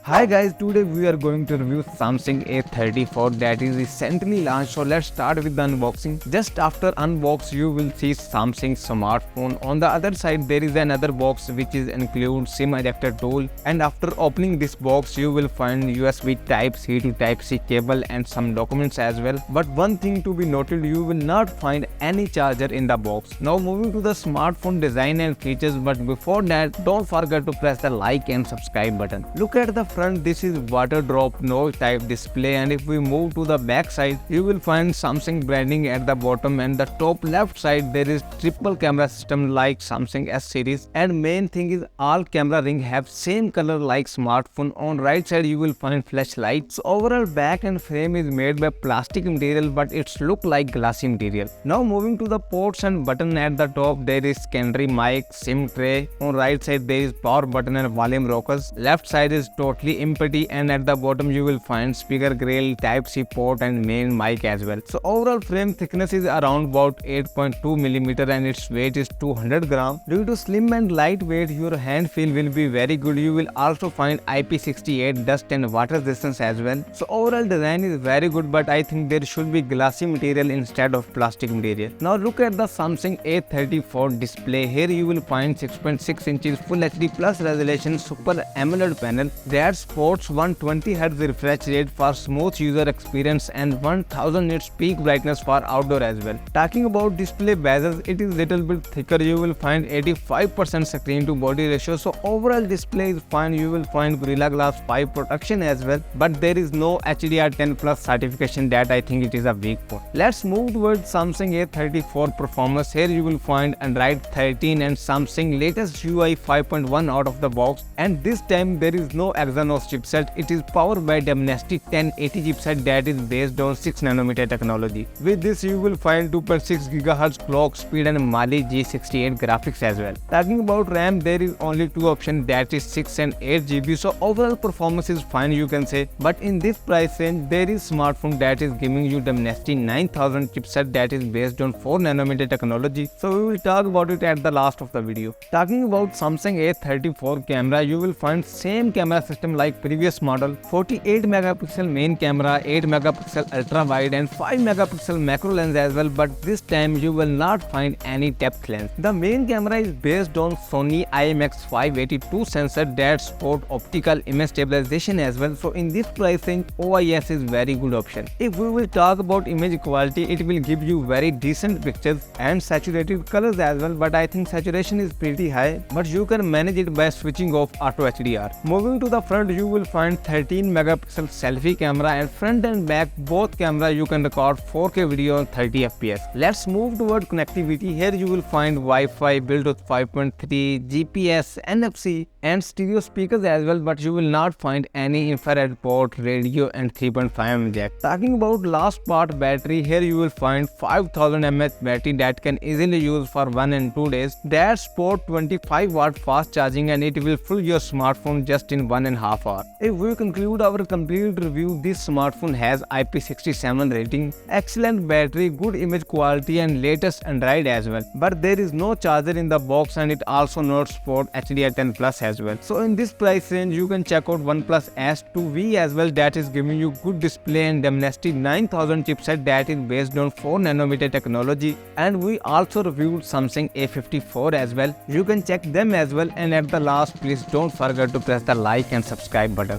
Hi guys, today we are going to review Samsung A34 that is recently launched. So let's start with the unboxing. Just after unbox you will see Samsung smartphone. On the other side there is another box which is include SIM ejector tool, and after opening this box you will find USB Type-C to Type-C cable and some documents as well. But one thing to be noted, you will not find any charger in the box. Now moving to the smartphone design and features, but before that don't forget to press the like and subscribe button. Look at the front, this is water drop notch type display, and if we move to the back side you will find Samsung branding at the bottom, and the top left side there is triple camera system like Samsung S series, and main thing is all camera ring have same color like smartphone. On right side you will find flashlight. So overall back and frame is made by plastic material but it's look like glassy material. Now moving to the ports and button, at the top there is secondary mic, SIM tray. On right side there is power button and volume rockers. Left side is totally empty, and at the bottom you will find speaker grill, Type-C port and main mic as well. So overall frame thickness is around about 8.2 mm and its weight is 200 gram. Due to slim and lightweight, your hand feel will be very good. You will also find IP68 dust and water resistance as well. So overall design is very good, but I think there should be glassy material instead of plastic material. Now look at the Samsung A34 display. Here you will find 6.6 inches Full HD Plus resolution Super AMOLED panel that supports 120Hz refresh rate for smooth user experience and 1000 nits peak brightness for outdoor as well. Talking about display bezels, it is little bit thicker. You will find 85% screen to body ratio. So overall display is fine. You will find Gorilla Glass 5 protection as well, but there is no HDR10 Plus certification that I think it is a weak point. Let's move towards Samsung A34 performance. Here you will find Android 13 and Samsung latest UI 5.1 out of the box, and this time there is no Exynos chipset. It is powered by Dimensity 1080 chipset that is based on 6nm technology. With this you will find 2.6 GHz clock speed and Mali G68 graphics as well. Talking about RAM, there is only two options, that is 6 and 8 GB. So overall performance is fine you can say, but in this price range there is smartphone that is giving you Dimensity 9000 chipset that is based on 4nm technology. So we will talk about it at the last of the video. Talking about Samsung A34 camera, you will find same camera system like previous model. 48 megapixel main camera, 8 megapixel ultra wide and 5 megapixel macro lens as well, but this time you will not find any depth lens. The main camera is based on Sony IMX582 sensor that support optical image stabilization as well. So in this price range OIS is very good option. If we will talk about image quality, it will give you very decent pictures and saturated colors as well, but I think saturation is pretty high, but you can manage it by switching off auto HDR. Moving to the front, you will find 13 megapixel selfie camera, and front and back both camera you can record 4K video on 30 fps. Let's move toward connectivity. Here you will find Wi-Fi, Bluetooth 5.3, GPS, NFC and stereo speakers as well, but you will not find any infrared port, radio and 3.5mm jack. Talking about last part, battery, here you will find 5000 mAh battery that can easily use for 1 and 2 days. That support 25 watt fast charging, and it will fill your smartphone just in 1.5 hours. If we conclude our complete review, this smartphone has IP67 rating, excellent battery, good image quality and latest Android as well, but there is no charger in the box, and it also not support HDR10 Plus as well. So in this price range you can check out OnePlus S2V as well, that is giving you good display and Dimensity 9000 chipset that is based on 4nm technology, and we also reviewed Samsung A54 as well. You can check them as well, and at the last please don't forget to press the like and subscribe button.